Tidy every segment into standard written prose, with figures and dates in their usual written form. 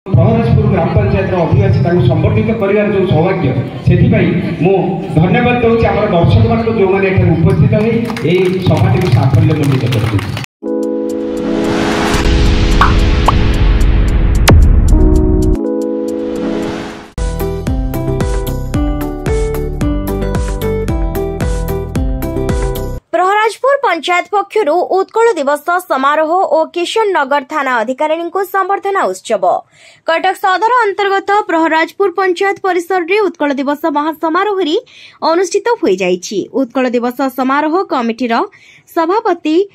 प्रहराजपुर ग्राम पंचायत अधिवासी संबर्धित कर जो सौभाग्य से धन्यवाद दूसरी आम दर्शक मान जो मैंने उपस्थित हो सभा साफल्यमंडित कर। प्रहराजपुर पंचायत पक्षर उत्कल दिवस समारोह और किशन नगर थाना अधिकारी को संबर्धना उत्सव कटक सदर अंतर्गत प्रहराजपुर पंचायत परिसर में उत्कल दिवस महासमारोह अनुष्ठित हो जाइछि। उत्कल दिवस समारोह कमिटीर सभापति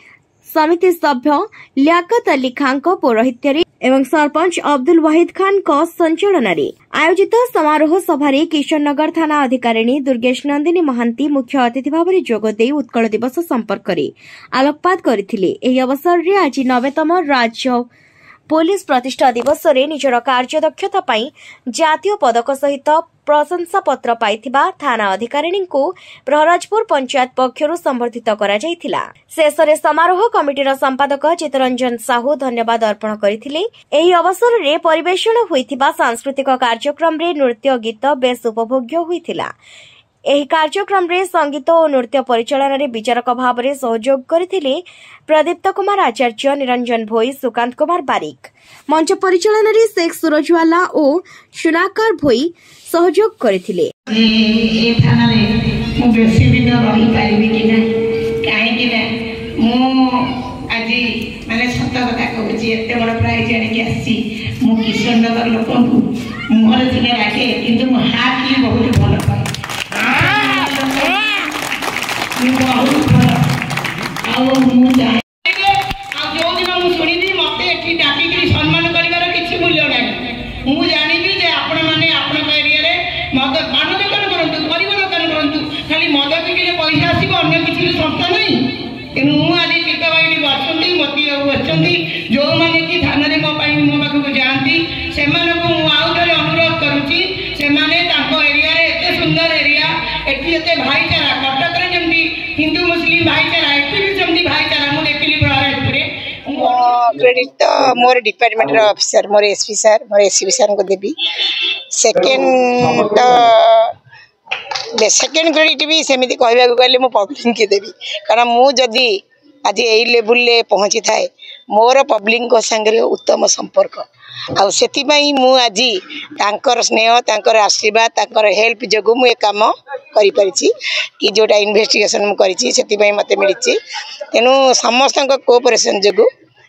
समिति सभ्य लियाकत अली खान पौरोहित्य एवं सरपंच अब्दुल वाहिद खान संचालन आयोजित समारोह सभारे किशन नगर थाना अधिकारिणी दुर्गेश नंदिनी महांती मुख्य अतिथि भाव में जोगदे उत्कल दिवस संपर्क में आलोकपात करथिले। एही अवसर में आज 9तम राज्य पुलिस प्रतिष्ठा दिवस रे निजर कार्यदक्षता पाई जातीय पदक सहित प्रशंसा पत्र पाइथिबा थाना अधिकारिणी को प्रहराजपुर पंचायत पक्षर संबर्धित करा जायथिला। शेषरे समारोह कमिटीर संपादक चितरंजन साहू धन्यवाद अर्पण करथिले। एही अवसर रे परिवेषण होइथिबा सांस्कृतिक कार्यक्रम रे नृत्य गीत बेस उपभोग्य होइथिला। एही कार्यक्रम रे संगीत और नृत्य परिचालन रे विचारक भाव में सहयोग करथिले प्रदीप्त कुमार आचार्य, निरंजन भोई, सुकांत कुमार बारिक। मंच परिचालन रे शेख सुरजवाला और सुनाकर भोई सहयोग करथिले। ए थाना रे मु बेसी दिन रही पारिबी कि ना काहे कि ना मु आज माने सत कथा कहूची एते बड़ प्राइज आनी के आसी मु किशन नगर लोकन को मोर थिले राखे किंतु मु हाथ की बहुत भल पाए बहुत भल आ मु जाय आ जो दिन मु सुनी दी मते एठी डाकी के सम्मान करिवार किछि मूल्य नाही। मु जानि भी जे आपण माने आपण एरिया रे मद पान दुकान करंतु परिवार दुकान करंतु खाली मद बिकिले पैसा आसीबो अन्य किछि संस्था नाही। तेनु मु आज टीकाबाई बसंती मती बसंती जो माने कि थाना रे मो पाई मो पाखु जांती से माने को मु आउ थरे अनुरोध करूची से माने ताको एरिया रे एते सुंदर एरिया एठी एते भाईचारा कटक रे जेंती हिंदू मुस्लिम भाईचारा एठी भी जेंती भाईचारा मु देखली प्रहराजपुर रे क्रेडिट तो मोर डिपार्टमेंट रे ऑफिसर मोर एसपी सर मोर एसपी सर को देबी। सेकेंड सेकेंड क्रेडिट भी सेमिति कहबा को कहले मो पब्लिक के देबी कारण मु जदी आज एई लेवल ले पहुंची थाए मोर पब्लिक को संगे उत्तम संपर्क आ सेति पई मु आज तांकर स्नेह तांकर आशीर्वाद तांकर हेल्प जगु मु ए काम करि परिछि कि जोटा इन्वेस्टिगेशन मु करिछि सेति पई मते मिलिछि। तेनु समस्त कोऑपरेशन जगु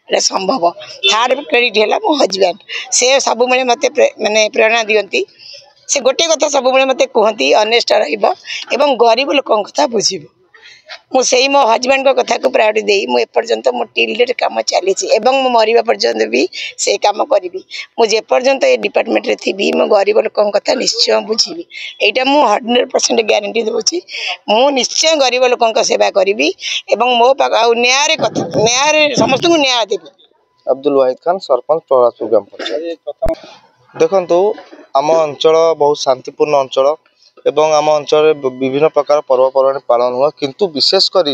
एटा संभव। थर्ड क्रेडिट हैला मो हस्बैंड से सब बेले मते माने प्रेरणा दियंती से गोटे कथा सब बेले मते कहंती ऑनेस्ट रहइबो एवं गरीब लोकन कथा बुझिबो। मु सेही मो हस्बैंड को कथा को प्रायोरिटी देई मु एपर्यंत मो टिल काम चली एवं मो मरिबा पर्यंत भी से काम करी मु जे पर्यंत ए डिपार्टमेंट रे थी मो गरीब लोकन कथा निश्चय बुझिबी। एटा मु 100% गारंटी देउची मु निश्चय गरीब लोकन का सेवा करी एवं मो न्याय रे कथा न्याय रे समस्त को न्याय देबी। अब्दुल वाहिद खान सरपंच प्रहराजपुर ग्राम पंचायत। देखंतु आम अंचल बहुत शांतिपूर्ण अंचल एवं आम अंचल विभिन्न प्रकार पर्वपर्वाणी पालन हुआ किंतु विशेषकर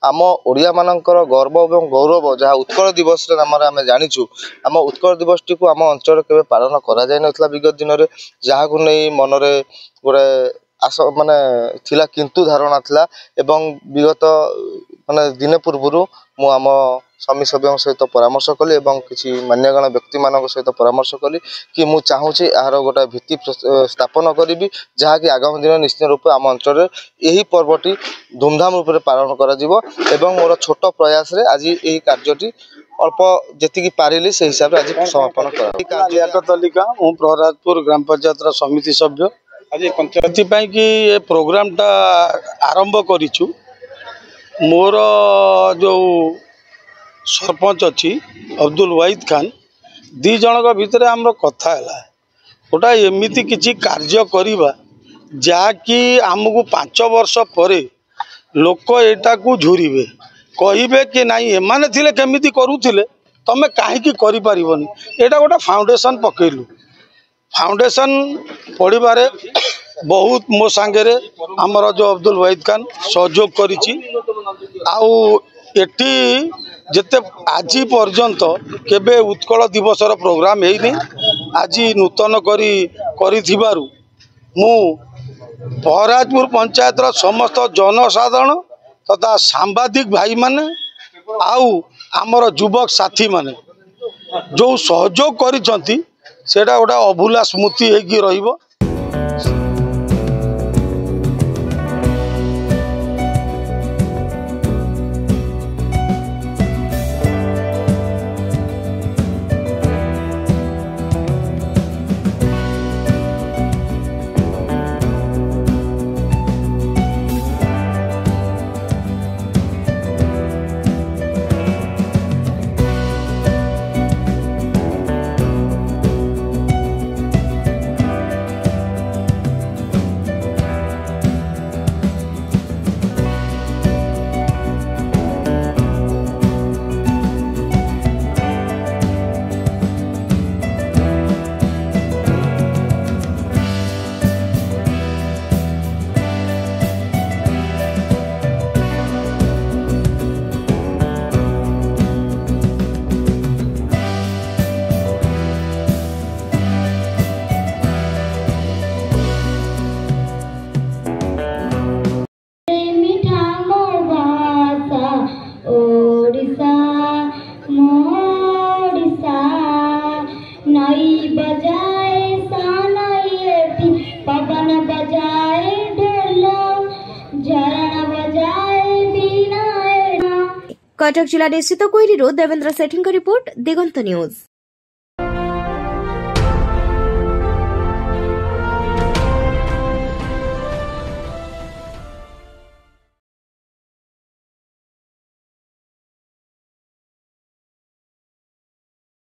आम ओडिया मानकर गर्व और गौरव जहाँ उत्कल दिवस नाम आम जाचु आम उत्कल दिवस टी आम अंचल के पालन करा जाय नथिला विगत दिन में जहाँ को नहीं मनरे गोटे आस माने थिला किंतु धारणा थिला एवं विगत माने दिने पूर्व मु आम स्वामी सभ्यों सहित परामर्श कली एवं किसी मान्यगण व्यक्ति मान सहित परामर्श कली कि मु चाहूँगी यार गोटे भित्ति स्थापन करी जहाँकि आगामी दिन निश्चित रूप आम अंचल यही पर्वटी धूमधाम रूप से पालन कर मोर छोट प्रयास रे आज यही कार्यटी अल्प जी पारिली से हिसाब से आज समापन कर प्रहराजपुर ग्राम पंचायत समिति सभ्य आज कि ये प्रोग्राम टा आरंभ करिछु मोर जो सरपंच अच्छी अब्दुल वाहिद खान दी जन भितर आम कथा है गोटा एमती किसी कार्य करवा जहाँकि आमको 5 वर्ष पर लोक एटा को झुरीबे कहिबे कि नाई एमाने थिले केमिति करूथिले तमे काहेकि करि परिबनी एटा गोटा फाउंडेशन पकेलु फाउंडेशन पढ़िबारे बहुत मो सांगे आमर जो अब्दुल वाहिद खान सहयोग करिछि आउ एटी जेते आज पर्यंत केबे उत्कल दिवसर प्रोग्राम हेनी आज नूतन करिथिबारु मु प्रहराजपुर पंचायतर समस्त जनसाधारण तथा सांबादिक भाई माने आउ आमर युवक साथी माने जो सहयोग करिसंती सेटा गोटा अभूला स्मृति होगी रहिबो। कटक जिला निश्चित कोईरी देवेंद्र सेठी रिपोर्ट दिगंत न्यूज।